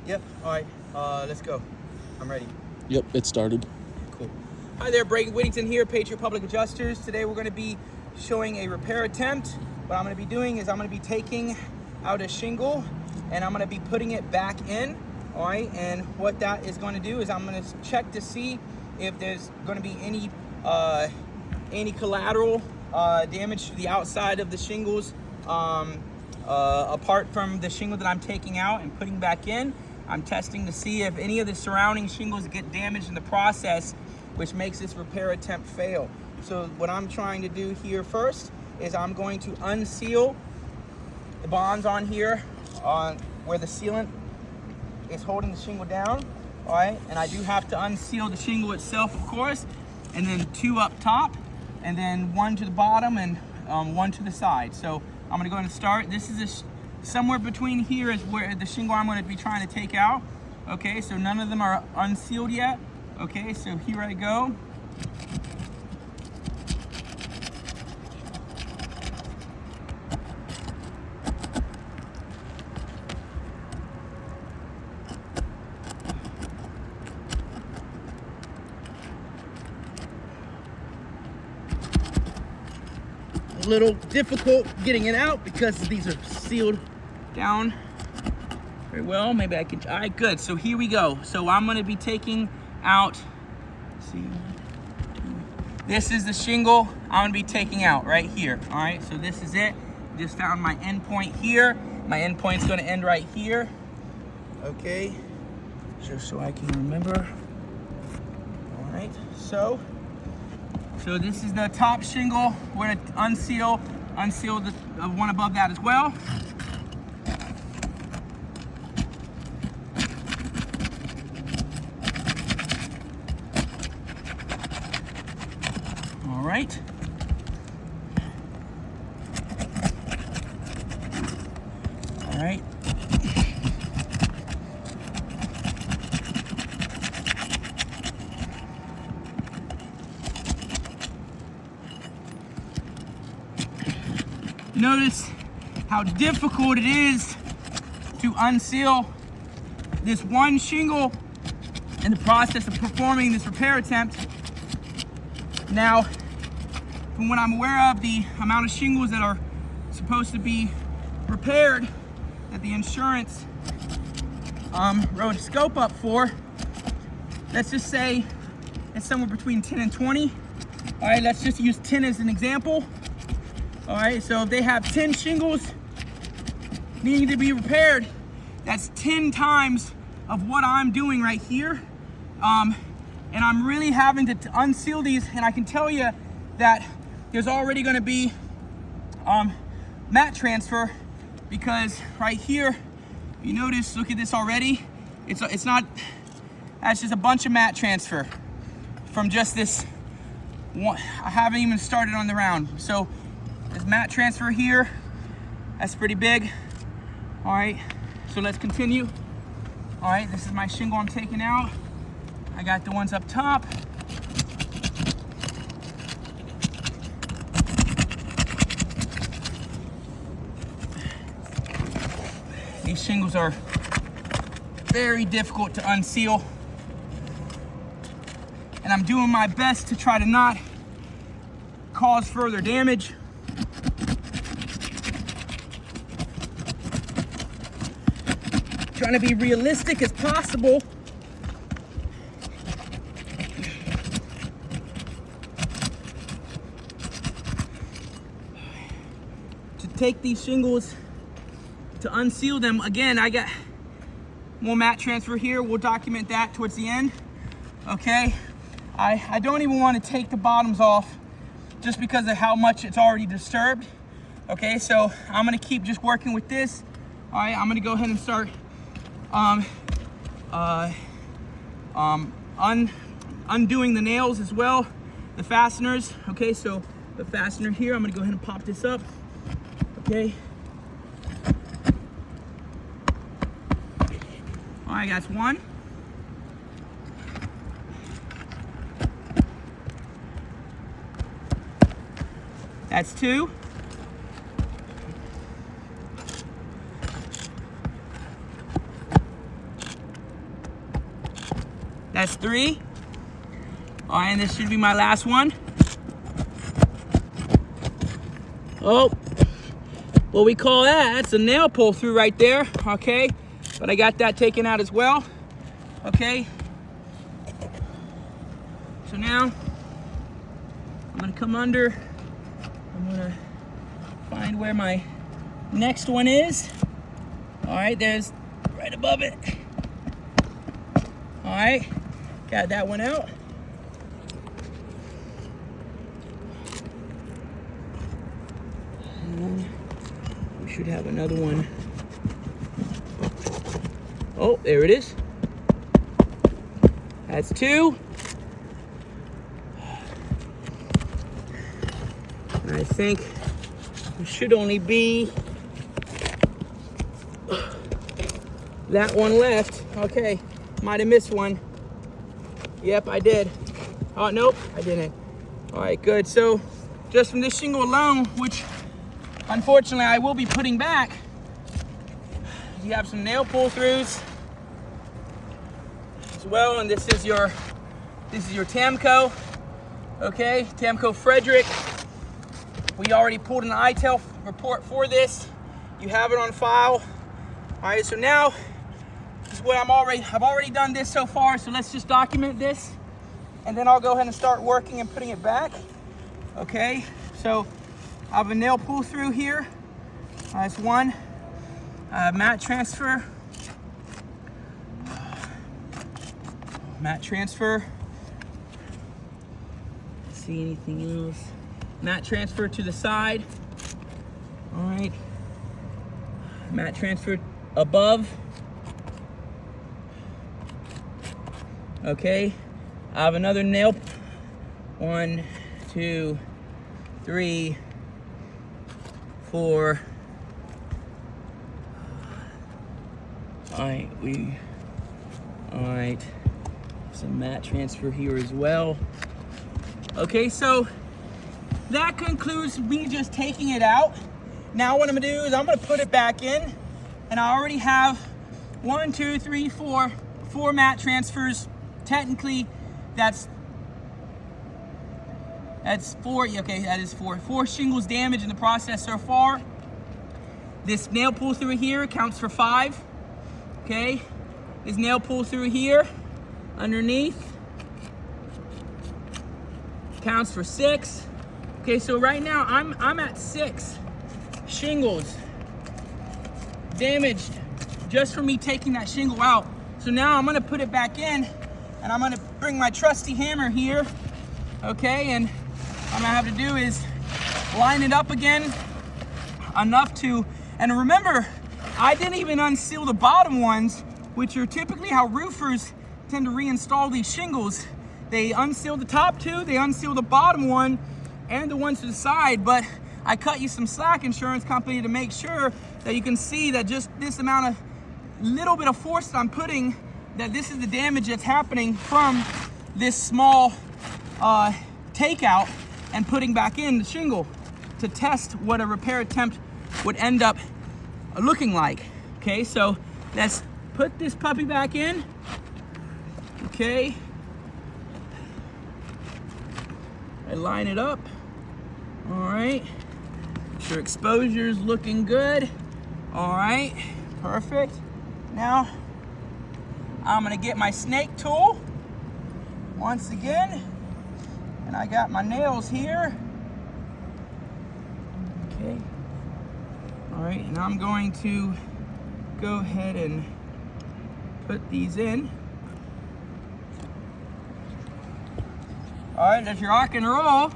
Yep. All right. Let's go. I'm ready. Yep, it started. Cool. Hi there, Brady Whittington here, Patriot Public Adjusters. Today we're going to be showing a repair attempt. What I'm going to be doing is I'm going to be taking out a shingle and I'm going to be putting it back in. All right. And what that is going to do is I'm going to check to see if there's going to be any collateral damage to the outside of the shingles apart from the shingle that I'm taking out and putting back in. I'm testing to see if any of the surrounding shingles get damaged in the process, which makes this repair attempt fail. So what I'm trying to do here first is I'm going to unseal the bonds on here on where the sealant is holding the shingle down. All right, and I do have to unseal the shingle itself, of course, and then 2 up top, and then 1 to the bottom and 1 to the side. So I'm gonna go and start. This is somewhere between here is where the shingle I'm going to be trying to take out. Okay, so none of them are unsealed yet. Okay, so here I go. A little difficult getting it out because these are sealed down very well. Maybe I can, all right, good. So here we go. So I'm gonna be taking out, see, this is the shingle I'm gonna be taking out right here. All right, so this is it. Just found my end point here. My end point's gonna end right here. Okay, just so I can remember. All right, so this is the top shingle. We're gonna unseal the one above that as well. All right. All right. Notice how difficult it is to unseal this one shingle in the process of performing this repair attempt. Now, from what I'm aware of, the amount of shingles that are supposed to be repaired that the insurance wrote a scope up for, let's just say it's somewhere between 10 and 20. All right, let's just use 10 as an example. All right, so if they have 10 shingles needing to be repaired, that's 10 times of what I'm doing right here. And I'm really having to unseal these, and I can tell you that there's already gonna be mat transfer, because right here, you notice, look at this already. It's not, that's just a bunch of mat transfer from just this one. I haven't even started on the round. So there's mat transfer here. That's pretty big. All right, so let's continue. All right, this is my shingle I'm taking out. I got the ones up top. These shingles are very difficult to unseal, and I'm doing my best to try to not cause further damage. Trying to be realistic as possible. To take these shingles, to unseal them, again, I got more mat transfer here. We'll document that towards the end. Okay, I don't even want to take the bottoms off just because of how much it's already disturbed. Okay, so I'm gonna keep just working with this. All right, I'm gonna go ahead and start undoing the nails as well, the fasteners. Okay, so the fastener here, I'm gonna go ahead and pop this up. Okay. All right, that's one. That's two. That's 3. All right, and this should be my last one. Oh, what we call that's a nail pull through right there, okay? But I got that taken out as well, okay? So now, I'm gonna come under, I'm gonna find where my next one is. All right, there's right above it. All right, got that one out. And we should have another one. Oh, there it is. That's 2. And I think there should only be that one left. Okay, might have missed one. Yep, I did. Oh, nope, I didn't. All right, good. So just from this shingle alone, which unfortunately I will be putting back, you have some nail pull throughs as well, and this is your Tamco, okay, Tamco Frederick. We already pulled an ITEL report for this. You have it on file. All right, so now this is what I've already done this so far, so let's just document this, and then I'll go ahead and start working and putting it back. Okay, so I have a nail pull through here. That's 1. Mat transfer. Mat transfer. See anything else? Mat transfer to the side. All right. Mat transfer above. Okay. I have another nail. 1, 2, 3, 4. All right. Some mat transfer here as well. Okay, so that concludes me just taking it out. Now what I'm gonna do is I'm gonna put it back in, and I already have 1, 2, 3, 4 mat transfers. Technically, that's 4. Okay, that is 4. 4 shingles damaged in the process so far. This nail pull through here counts for 5. Okay, this nail pull through here underneath counts for 6. Okay, so right now I'm at 6 shingles damaged just from me taking that shingle out. So now I'm gonna put it back in, and I'm gonna bring my trusty hammer here, okay, and what I'm gonna have to do is line it up again enough to, and remember, I didn't even unseal the bottom ones, which are typically how roofers tend to reinstall these shingles. They unseal the top 2, they unseal the bottom one, and the ones to the side, but I cut you some slack, insurance company, to make sure that you can see that just this amount of little bit of force that I'm putting, that this is the damage that's happening from this small takeout and putting back in the shingle to test what a repair attempt would end up looking like. Okay, so let's put this puppy back in. Okay, I line it up. All right, make sure exposure is looking good. All right, perfect. Now I'm gonna get my snake tool once again, and I got my nails here. Okay, all right, and I'm going to go ahead and put these in. All right, let's rock and roll. All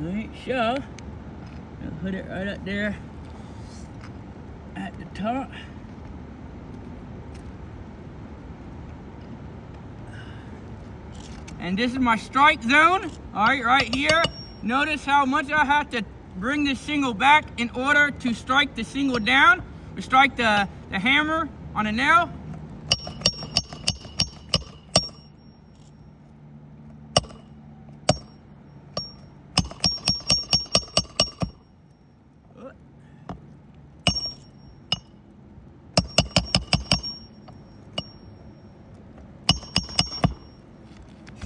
right, so I'll put it right up there at the top. And this is my strike zone, all right, right here. Notice how much I have to bring this shingle back in order to strike the shingle down, or strike the hammer on a nail.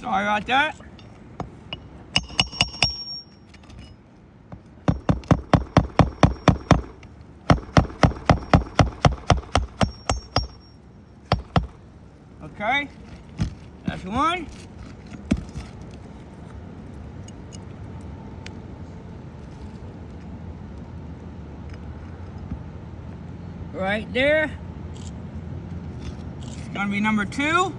Sorry about that. Okay, that's one. Right there. It's gonna be number 2.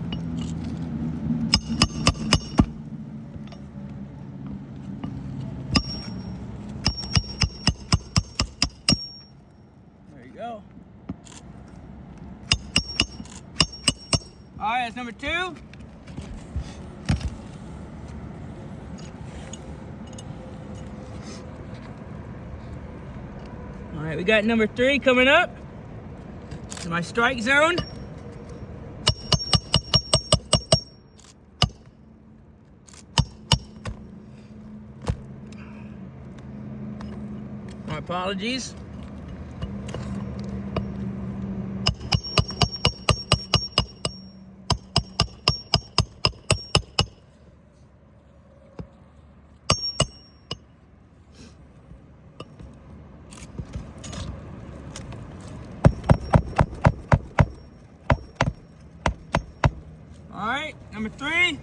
There you go. All right, that's number 2. All right, we got number 3 coming up. This is my strike zone. My apologies. All right, number 3.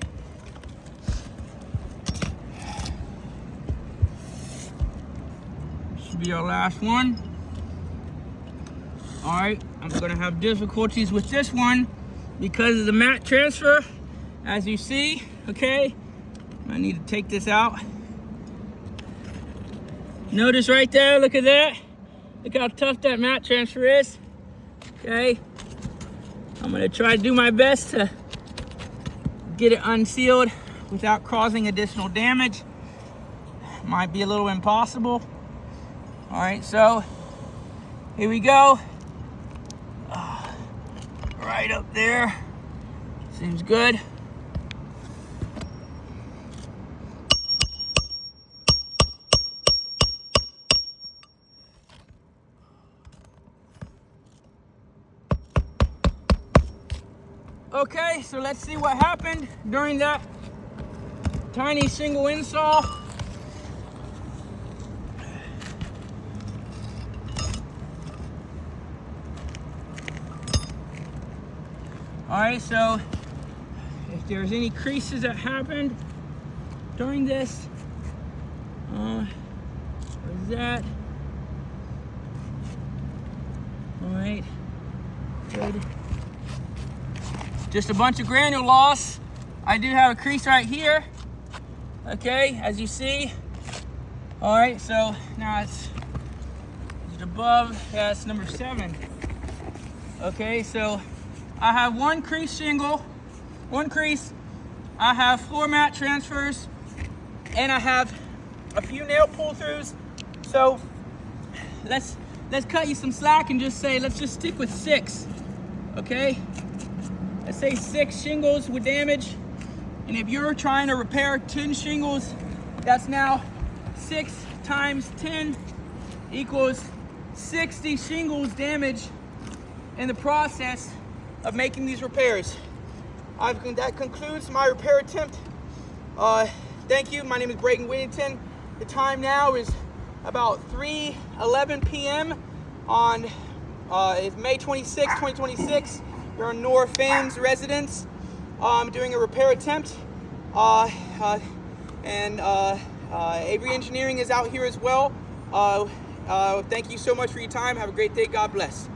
Should be our last one. All right, I'm gonna have difficulties with this one because of the mat transfer, as you see, okay? I need to take this out. Notice right there, look at that. Look how tough that mat transfer is, okay? I'm gonna try to do my best to get it unsealed without causing additional damage. Might be a little impossible. All right, so here we go. Right up there. Seems good. Okay, so let's see what happened during that tiny shingle install. All right, so if there's any creases that happened during this, where's that? All right, good. Just a bunch of granule loss. I do have a crease right here, okay, as you see. All right, so now it's above, that's number 7. Okay, so I have one crease shingle, one crease. I have floor mat transfers, and I have a few nail pull-throughs. So let's cut you some slack and just say, let's just stick with 6, okay? Let's say 6 shingles with damage. And if you're trying to repair 10 shingles, that's now 6 times 10 equals 60 shingles damage in the process of making these repairs. That concludes my repair attempt. Thank you. My name is Brayton Whittington. The time now is about 3:11 p.m. on it's May 26, 2026. We're in Norah Pham's residence. I'm doing a repair attempt. Avery Engineering is out here as well. Thank you so much for your time. Have a great day. God bless.